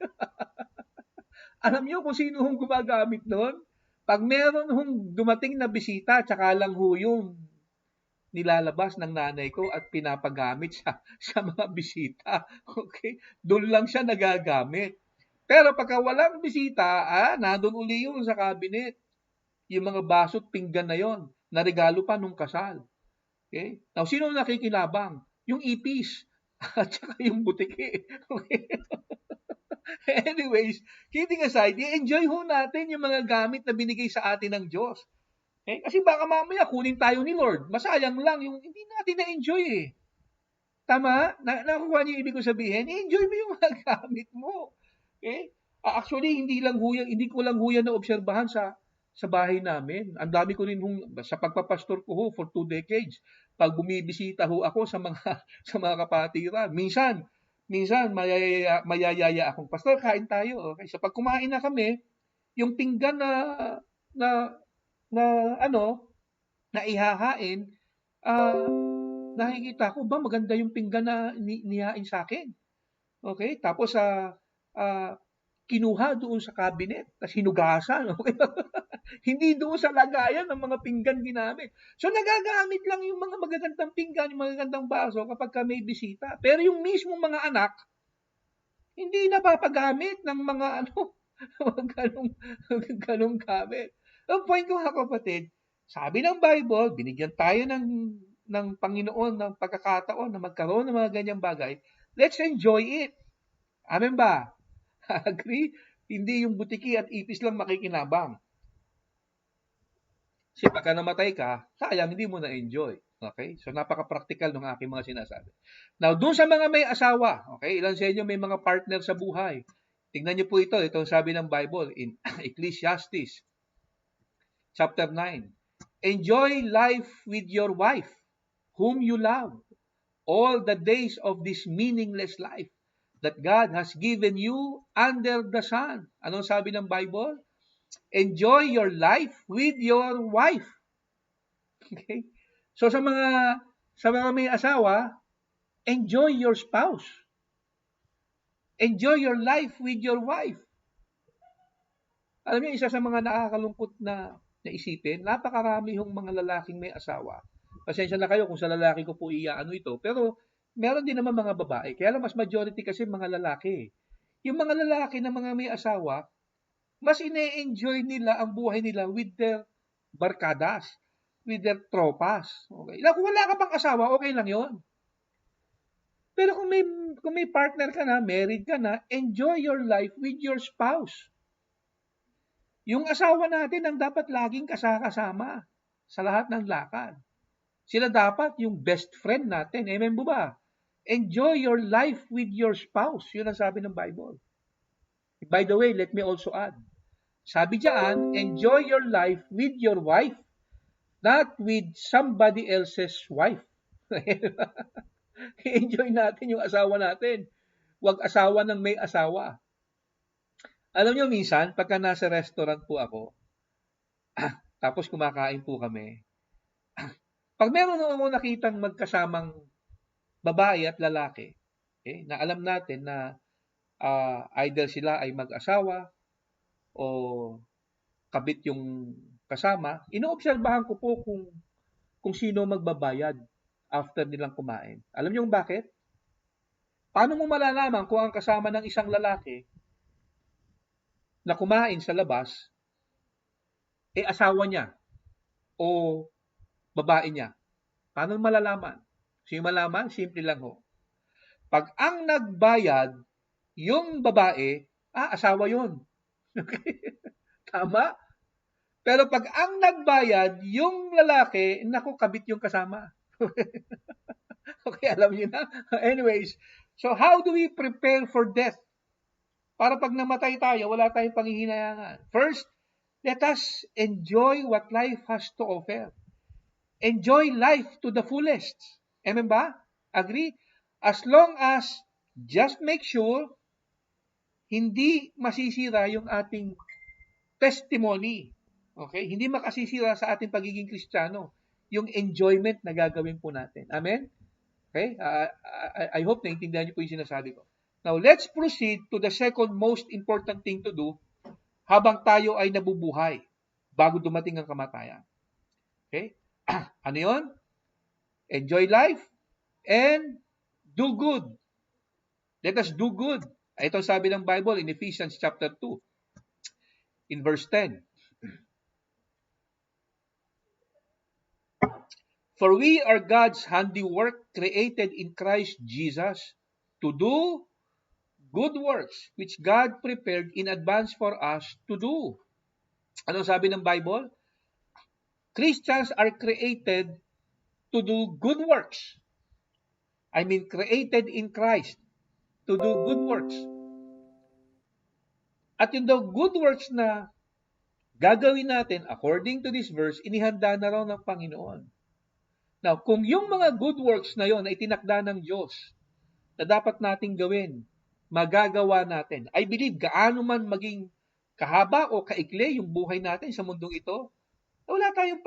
Alam niyo kung sino hong gumagamit nun? Pag meron hong dumating na bisita, tsaka lang ho yung nilalabas ng nanay ko at pinapagamit sa mga bisita. Okay? Doon lang siya nagagamit. Pero pagka walang bisita, nandun uli yun sa cabinet. Yung mga baso at pinggan na yon, na regalo pa nung kasal. Okay? Now, sino nakikinabang? Yung ipis at saka yung butiki. Okay? Anyways, kidding aside, i-enjoy ho natin yung mga gamit na binigay sa atin ng Diyos. Kasi baka mamaya kunin tayo ni Lord. Masayang lang yung hindi natin na-enjoy eh. Tama? Nakuha niyo ibig ko sabihin? I-enjoy mo yung mga gamit mo. Okay? Actually, hindi ko lang huyan na obserbahan sa bahay namin. Ang dami ko rin sa pagpapastor ko for 2 decades. Pag bumibisita ako sa mga sa mga kapatiran, minsan mayayaya akong, pastor, kain tayo. Okay? So pag kumain na kami, yung pinggan na na na ihahain, nakikita ko ba maganda yung pinggan na nihain sa akin. Okay? Tapos kinuha doon sa cabinet, tapos hinugasan. Okay? Hindi doon sa lagayan ng mga pinggan ginamit. So nagagamit lang yung mga magagandang pinggan, yung magagandang baso kapag may bisita. Pero yung mismong mga anak, hindi napapagamit ng mga ganong gamit. Ang point ko mga kapatid, sabi ng Bible, binigyan tayo ng Panginoon ng pagkakataon na magkaroon ng mga ganyang bagay. Let's enjoy it. Amen ba? Agree? Hindi yung butiki at ipis lang makikinabang. Kasi pagka namatay ka, sayang hindi mo na-enjoy. Okay? So napaka-practical ng aking mga sinasabi. Now, dun sa mga may asawa, okay, ilan sa inyo may mga partner sa buhay. Tingnan niyo po ito, itong sabi ng Bible in Ecclesiastes chapter 9. Enjoy life with your wife, whom you love, all the days of this meaningless life that God has given you under the sun. Anong sabi ng Bible? Enjoy your life with your wife. Okay? So sa mga may asawa, enjoy your spouse. Enjoy your life with your wife. Alam niyo, isa sa mga nakakalungkot na isipin, napakarami hong mga lalaking may asawa. Pasensya na kayo kung sa lalaki ko po ito, pero meron din naman mga babae. Kaya lang mas majority kasi mga lalaki. Yung mga lalaki na mga may asawa, mas ine-enjoy nila ang buhay nila with their barkadas, with their tropas. Okay? Kung wala ka pang asawa, okay lang yon. Pero kung may partner ka na, married ka na, enjoy your life with your spouse. Yung asawa natin ang dapat laging kasama sa lahat ng lakad. Sila dapat yung best friend natin. Amen po ba? Enjoy your life with your spouse. Yun ang sabi ng Bible. By the way, let me also add. Sabi diyan, enjoy your life with your wife, not with somebody else's wife. Enjoy natin yung asawa natin. Huwag asawa ng may asawa. Alam nyo, minsan, pagka nasa restaurant po ako, tapos kumakain po kami, pag meron ako nakitang magkasamang babae at lalaki, na alam natin na either sila ay mag-asawa o kabit yung kasama, inoobserbahan ko po kung sino magbabayad after nilang kumain. Alam niyo bakit? Paano mo malalaman kung ang kasama ng isang lalaki na kumain sa labas asawa niya o babae niya? Paano malalaman? Gusto niyo malaman? Simple lang ho. Pag ang nagbayad, yung babae, asawa yun. Tama? Pero pag ang nagbayad, yung lalaki, naku, kabit yung kasama. Okay, alam niyo na? Anyways, so how do we prepare for death? Para pag namatay tayo, wala tayong panghihinayangan. First, let us enjoy what life has to offer. Enjoy life to the fullest. Amen ba? Agree? As long as, just make sure, hindi masisira yung ating testimony. Okay? Hindi makasisira sa ating pagiging Kristiyano yung enjoyment na gagawin po natin. Amen? Okay? I hope naintindihan niyo po yung sinasabi ko. Now, let's proceed to the second most important thing to do habang tayo ay nabubuhay bago dumating ang kamatayan. Okay? Ano yun? Enjoy life and do good. Let us do good. Ito sabi ng Bible in Ephesians chapter 2, in verse 10. For we are God's handiwork created in Christ Jesus to do good works which God prepared in advance for us to do. Ano sabi ng Bible? Christians are created to do good works. I mean, created in Christ to do good works. At yung daw good works na gagawin natin, according to this verse, inihanda na raw ng Panginoon. Now, kung yung mga good works na yon ay itinakda ng Diyos na dapat nating gawin, magagawa natin. I believe, gaano man maging kahaba o kaikli yung buhay natin sa mundong ito, wala tayong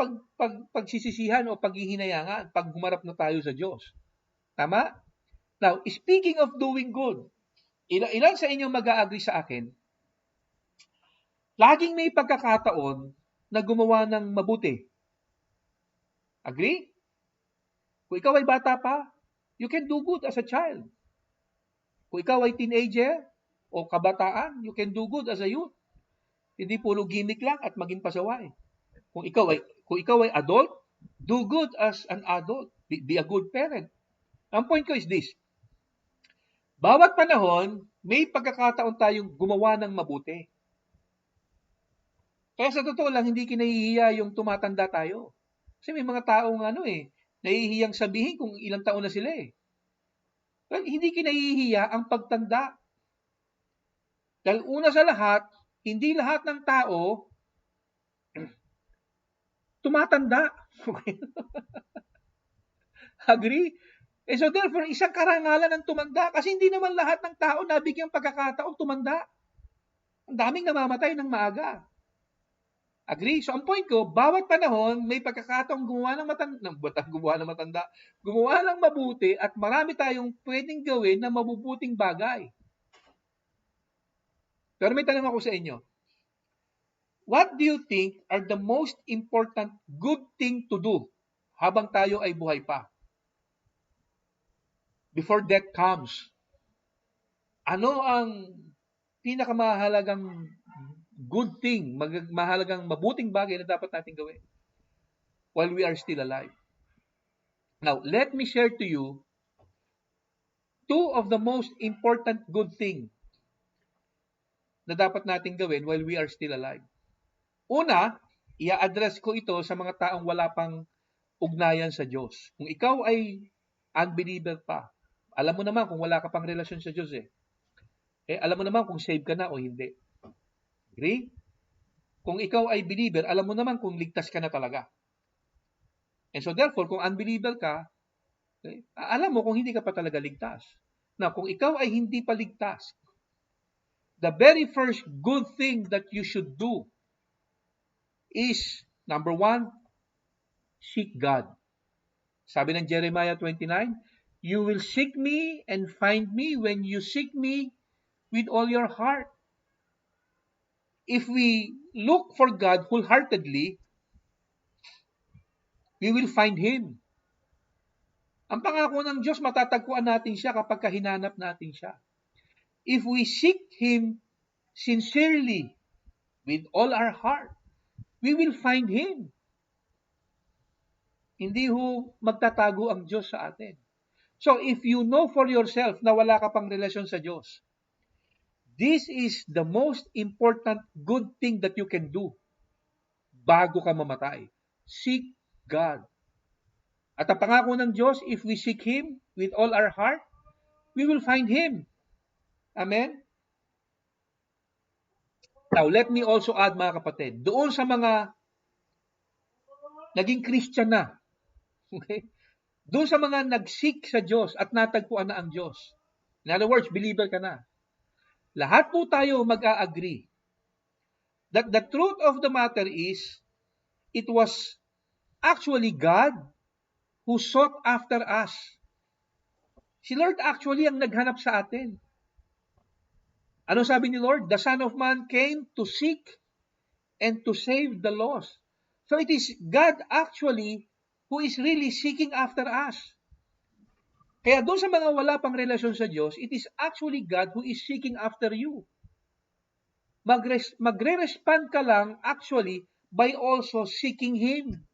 pagsisisihan o paghihinayangan pag humarap na tayo sa Diyos. Tama? Now, speaking of doing good, ilan sa inyo mag-a-agree sa akin, laging may pagkakataon na gumawa ng mabuti. Agree? Kung ikaw ay bata pa, you can do good as a child. Kung ikaw ay teenager o kabataan, you can do good as a youth. Hindi puro gimmick lang at maging pasaway. Kung ikaw ay adult, do good as an adult. Be a good parent. Ang point ko is this. Bawat panahon, may pagkakataon tayong gumawa ng mabuti. Kaya sa totoo lang, hindi kinahihiya yung tumatanda tayo. Kasi may mga taong nahihiyang sabihin kung ilang taon na sila eh. Well, hindi kinahihiya ang pagtanda. Dahil una sa lahat, hindi lahat ng tao tumatanda. Agree? So therefore, isang karangalan ng tumanda kasi hindi naman lahat ng tao nabigyang pagkakataong tumanda. Ang daming namamatay ng maaga. Agree? So ang point ko, bawat panahon may pagkakataong gumawa ng mabuti at marami tayong pwedeng gawin na mabubuting bagay. Pero may tanong ako sa inyo. What do you think are the most important good thing to do habang tayo ay buhay pa? Before death comes. Ano ang pinakamahalagang good thing, mahalagang mabuting bagay na dapat natin gawin while we are still alive? Now, let me share to you two of the most important good thing na dapat natin gawin while we are still alive. Una, i-address ko ito sa mga taong wala pang ugnayan sa Diyos. Kung ikaw ay unbeliever pa, alam mo naman kung wala ka pang relasyon sa Diyos alam mo naman kung saved ka na o hindi. Agree? Kung ikaw ay believer, alam mo naman kung ligtas ka na talaga. And so therefore, kung unbeliever ka, alam mo kung hindi ka pa talaga ligtas. Now, kung ikaw ay hindi pa ligtas, the very first good thing that you should do is, number one, seek God. Sabi ng Jeremiah 29, you will seek me and find me when you seek me with all your heart. If we look for God wholeheartedly, we will find Him. Ang pangako ng Diyos, matatagpuan natin siya kapag hinanap natin siya. If we seek Him sincerely with all our heart, we will find Him. Hindi ho magtatago ang Diyos sa atin. So if you know for yourself na wala ka pang relasyon sa Diyos, this is the most important good thing that you can do bago ka mamatay. Seek God. At ang pangako ng Diyos, if we seek Him with all our heart, we will find Him. Amen? Now, let me also add mga kapatid, doon sa mga naging Christian na, okay? Doon sa mga nag-seek sa Diyos at natagpuan na ang Diyos. In other words, believer ka na. Lahat po tayo mag-a-agree that the truth of the matter is, it was actually God who sought after us. Si Lord actually ang naghanap sa atin. Ano sabi ni Lord? The Son of Man came to seek and to save the lost. So it is God actually who is really seeking after us. Kaya doon sa mga wala pang relasyon sa Diyos, it is actually God who is seeking after you. Magre-respond ka lang actually by also seeking Him.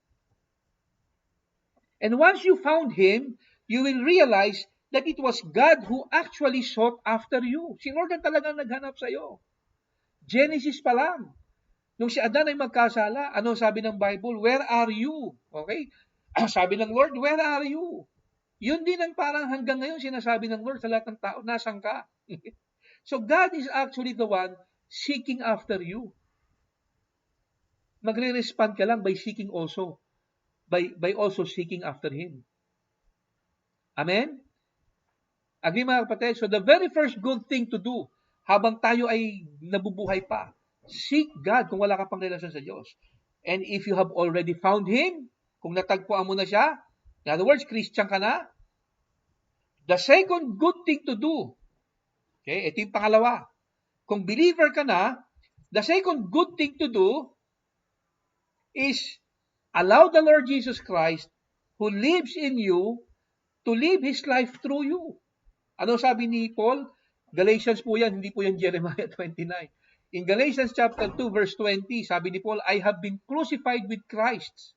And once you found Him, you will realize that it was God who actually sought after you. Si Lord ang talagang naghanap sa iyo. Genesis pa lang. Nung si Adan ay magkasala, ano sabi ng Bible? Where are you? Okay? Sabi ng Lord, where are you? Yun din ang parang hanggang ngayon sinasabi ng Lord sa lahat ng tao, nasan ka? So God is actually the one seeking after you. Magre-respond ka lang by seeking also. By also seeking after Him. Amen? Agree mga kapatid? So the very first good thing to do habang tayo ay nabubuhay pa, seek God kung wala ka pang relasyon sa Diyos. And if you have already found Him, kung natagpuan mo na siya, in other words, Christian ka na, the second good thing to do, okay, ito yung pangalawa. Kung believer ka na, the second good thing to do is allow the Lord Jesus Christ who lives in you to live His life through you. Ano sabi ni Paul? Galatians po yan, hindi po yan Jeremiah 29. In Galatians chapter 2 verse 20, sabi ni Paul, I have been crucified with Christ.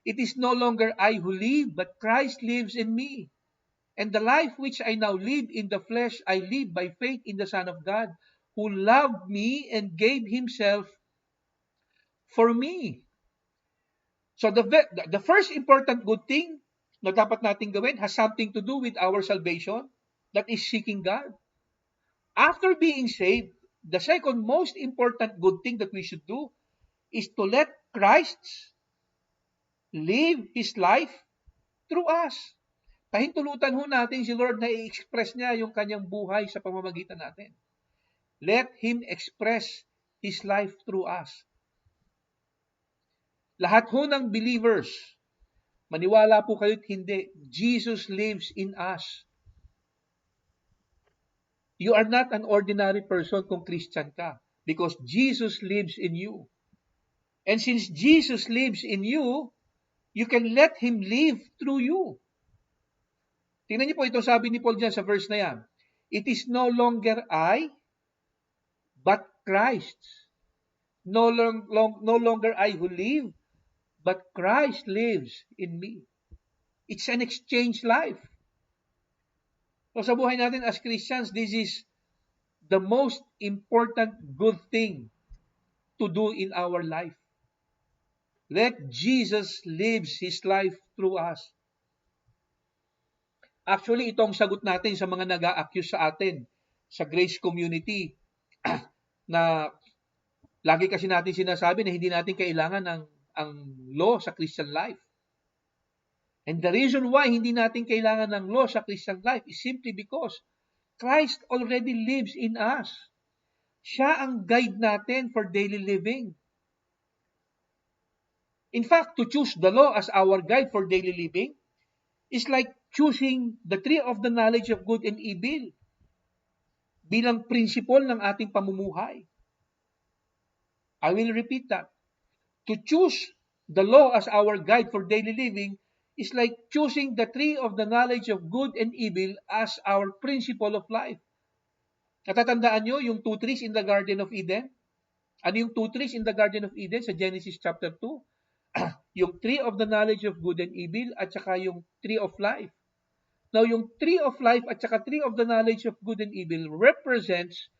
It is no longer I who live, but Christ lives in me. And the life which I now live in the flesh, I live by faith in the Son of God, who loved me and gave Himself for me. So the first important good thing na dapat natin gawin has something to do with our salvation. That is seeking God. After being saved, the second most important good thing that we should do is to let Christ live His life through us. Pahintulutan ho natin si Lord na i-express niya yung kanyang buhay sa pamamagitan natin. Let Him express His life through us. Lahat ho ng believers, maniwala po kayo't hindi, Jesus lives in us. You are not an ordinary person kung Christian ka because Jesus lives in you. And since Jesus lives in you, you can let Him live through you. Tingnan niyo po ito sabi ni Paul dyan sa verse na yan. It is no longer I, but Christ. No longer I who live, but Christ lives in me. It's an exchange life. So sa buhay natin as Christians, this is the most important good thing to do in our life. Let Jesus lives His life through us. Actually, itong sagot natin sa mga nag-a-accuse sa atin sa Grace Community na lagi kasi natin sinasabi na hindi natin kailangan ang law sa Christian life. And the reason why hindi natin kailangan ng law sa Christian life is simply because Christ already lives in us. Siya ang guide natin for daily living. In fact, to choose the law as our guide for daily living is like choosing the tree of the knowledge of good and evil bilang principle ng ating pamumuhay. I will repeat that. To choose the law as our guide for daily living is like choosing the tree of the knowledge of good and evil as our principle of life. Natatandaan nyo yung two trees in the Garden of Eden? Ano yung two trees in the Garden of Eden sa Genesis chapter 2? Yung tree of the knowledge of good and evil at saka yung tree of life. Now, yung tree of life at saka tree of the knowledge of good and evil represents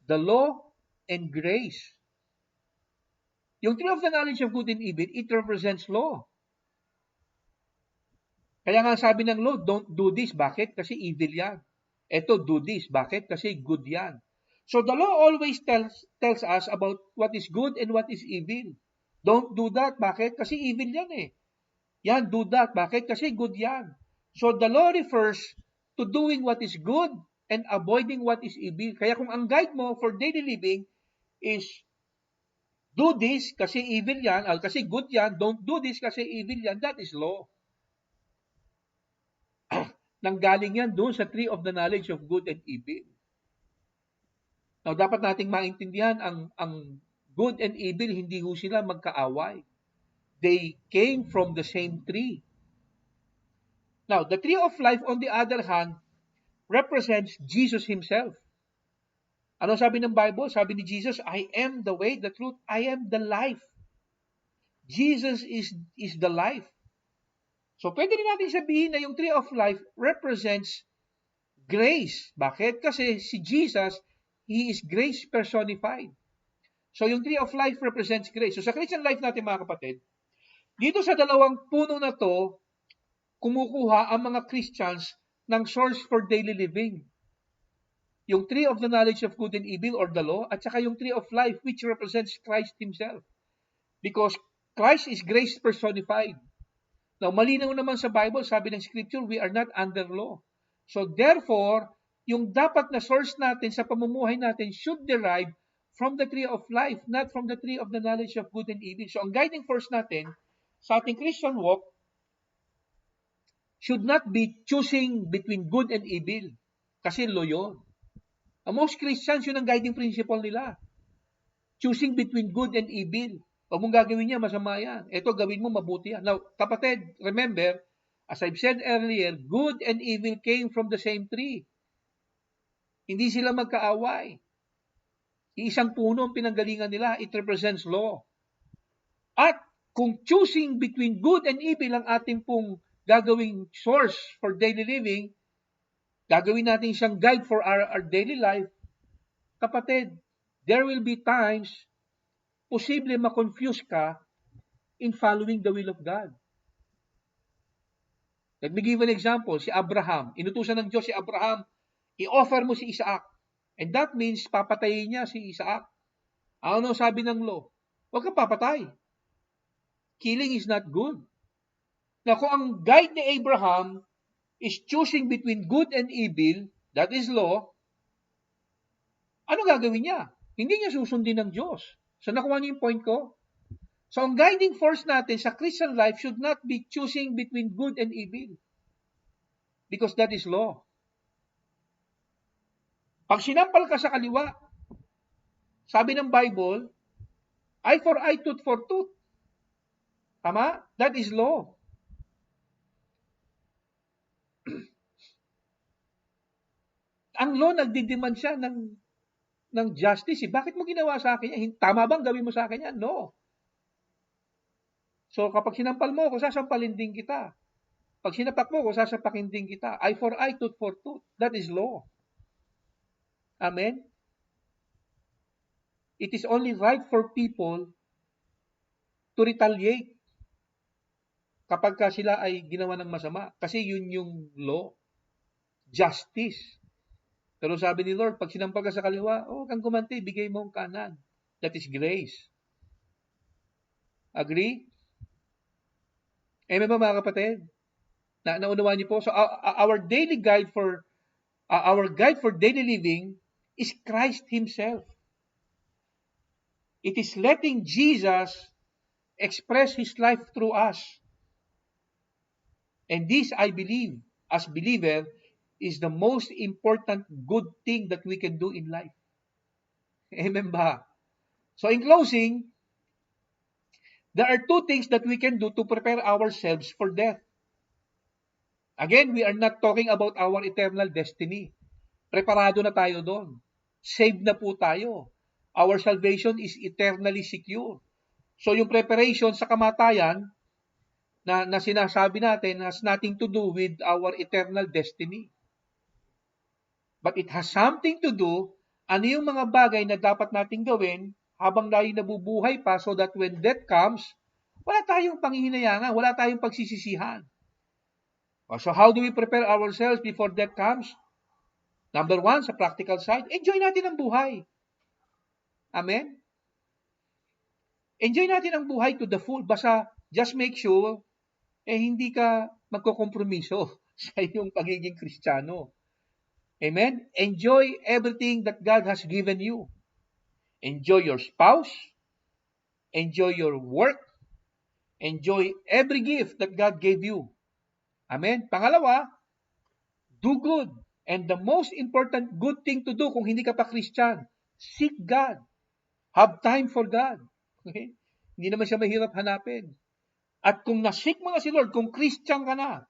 the law and grace. Yung tree of the knowledge of good and evil, it represents law. Kaya nga sabi ng law, don't do this. Bakit? Kasi evil yan. Ito, do this. Bakit? Kasi good yan. So the law always tells us about what is good and what is evil. Don't do that. Bakit? Kasi evil yan eh. Yan, do that. Bakit? Kasi good yan. So the law refers to doing what is good and avoiding what is evil. Kaya kung ang guide mo for daily living is do this kasi evil yan, kasi good yan, don't do this kasi evil yan, that is law. Nanggaling yan doon sa tree of the knowledge of good and evil. Now, dapat nating maintindihan ang good and evil, hindi ho sila magkaaway. They came from the same tree. Now, the tree of life, on the other hand, represents Jesus himself. Ano sabi ng Bible? Sabi ni Jesus, I am the way, the truth, I am the life. Jesus is the life. So, pwede rin natin sabihin na yung tree of life represents grace. Bakit? Kasi si Jesus, He is grace personified. So, yung tree of life represents grace. So, sa Christian life natin, mga kapatid, dito sa dalawang puno na to, kumukuha ang mga Christians ng source for daily living. Yung tree of the knowledge of good and evil or the law, at saka yung tree of life which represents Christ Himself. Because Christ is grace personified. Now, malinaw naman sa Bible, sabi ng Scripture, we are not under law. So, therefore, yung dapat na source natin sa pamumuhay natin should derive from the tree of life, not from the tree of the knowledge of good and evil. So, ang guiding force natin sa ating Christian walk should not be choosing between good and evil. Kasi law yun. Most Christians, yun ang guiding principle nila. Choosing between good and evil. Huwag mong gagawin niya, masama yan. Ito, gawin mo, mabuti yan. Now, kapatid, remember, as I've said earlier, good and evil came from the same tree. Hindi sila magkaaway. Iisang puno ang pinanggalingan nila. It represents law. At kung choosing between good and evil ang ating pong gagawing source for daily living, gagawin natin siyang guide for our daily life, kapatid, there will be times posible ma-confuse ka in following the will of God. Let me give an example. Si Abraham, inutusan ng Diyos si Abraham, i-offer mo si Isaac. And that means papatayin niya si Isaac. Ano sabi ng law? Huwag kang papatay. Killing is not good. Now, kung ang guide ni Abraham is choosing between good and evil, that is law, ano gagawin niya? Hindi niya susundin ng Diyos. So, nakuha niyo yung point ko? So, ang guiding force natin sa Christian life should not be choosing between good and evil. Because that is law. Pag sinampal ka sa kaliwa, sabi ng Bible, eye for eye, tooth for tooth. Tama? That is law. Ang law, nagdidemand siya ng justice. Bakit mo ginawa sa akin yan? Tama bang gawin mo sa akin yan? No. So, kapag sinampal mo ako, sasampalin din kita. Pag sinapak mo ako, sasapakin din kita. Eye for eye, tooth for tooth. That is law. Amen? It is only right for people to retaliate kapag sila ay ginawa ng masama. Kasi yun yung law. Justice. Pero sabi ni Lord, pag sinampal ka sa kaliwa, kang gumanti, bigay mo ang kanan. That is grace. Agree? Amen ba mga kapatid? Naunawaan niyo po? So our daily guide for daily living is Christ Himself. It is letting Jesus express His life through us. And this, I believe, as believer, is the most important good thing that we can do in life. Amen ba? So in closing, there are two things that we can do to prepare ourselves for death. Again, we are not talking about our eternal destiny. Preparado na tayo doon. Saved na po tayo. Our salvation is eternally secure. So yung preparation sa kamatayan, na sinasabi natin has nothing to do with our eternal destiny. But it has something to do, ano yung mga bagay na dapat nating gawin habang tayo nabubuhay pa so that when death comes, wala tayong panghihinayangan, wala tayong pagsisisihan. So how do we prepare ourselves before death comes? Number one, sa practical side, enjoy natin ang buhay. Amen? Enjoy natin ang buhay to the full. Basta just make sure hindi ka magkokompromiso sa iyong pagiging Kristiyano. Amen? Enjoy everything that God has given you. Enjoy your spouse. Enjoy your work. Enjoy every gift that God gave you. Amen? Pangalawa, do good. And the most important good thing to do kung hindi ka pa Christian, seek God. Have time for God. Okay? Hindi naman siya mahirap hanapin. At kung na-seek mo na si Lord, kung Christian ka na,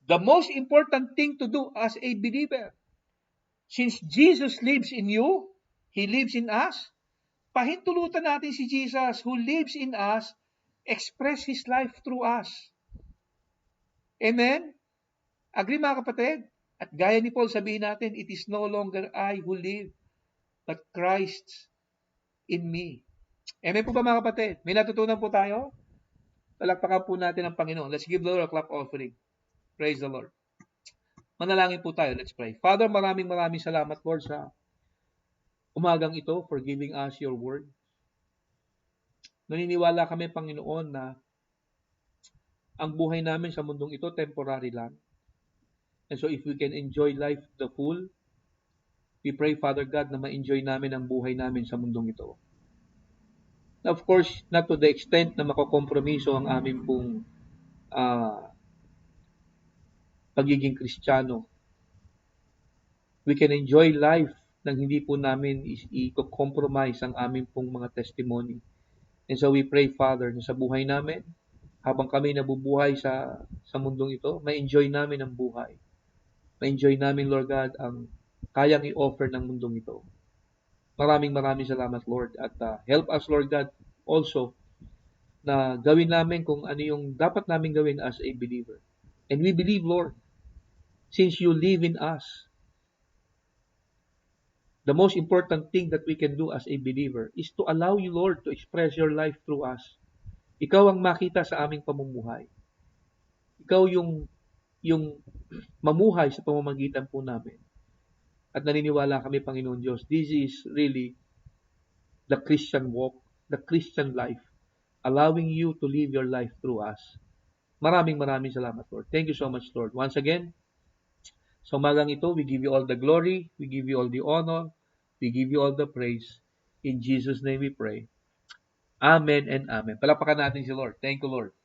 the most important thing to do as a believer, since Jesus lives in you, He lives in us, pahintulutan natin si Jesus who lives in us, express His life through us. Amen? Agree mga kapatid? At gaya ni Paul, sabihin natin, it is no longer I who live, but Christ in me. Amen po ba mga kapatid? May natutunan po tayo? Palakpakan po natin ang Panginoon. Let's give the Lord a clap offering. Praise the Lord. Manalangin po tayo. Let's pray. Father, maraming salamat, Lord, sa umagang ito for giving us your word. Naniniwala kami, Panginoon, na ang buhay namin sa mundong ito temporary lang. And so if we can enjoy life to the full, we pray, Father God, na ma-enjoy namin ang buhay namin sa mundong ito. Now, of course, not to the extent na makakompromiso ang aming pong pagiging Kristiyano. We can enjoy life nang hindi po namin i-compromise ang aming pong mga testimony. And so we pray, Father, na sa buhay namin, habang kami nabubuhay sa mundong ito, ma-enjoy namin ang buhay. Ma-enjoy namin, Lord God, ang kayang i-offer ng mundong ito. Maraming salamat, Lord. At help us, Lord God, also na gawin namin kung ano yung dapat namin gawin as a believer. And we believe, Lord, since you live in us, the most important thing that we can do as a believer is to allow you, Lord, to express your life through us. Ikaw ang makita sa aming pamumuhay. Ikaw yung mamuhay sa pamamagitan po namin. At naniniwala kami, Panginoon Diyos, this is really the Christian walk, the Christian life, allowing you to live your life through us. Maraming salamat, Lord. Thank you so much, Lord. Once again, sa umagang ito, we give you all the glory, we give you all the honor, we give you all the praise. In Jesus' name we pray. Amen and amen. Palapakan natin si Lord. Thank you, Lord.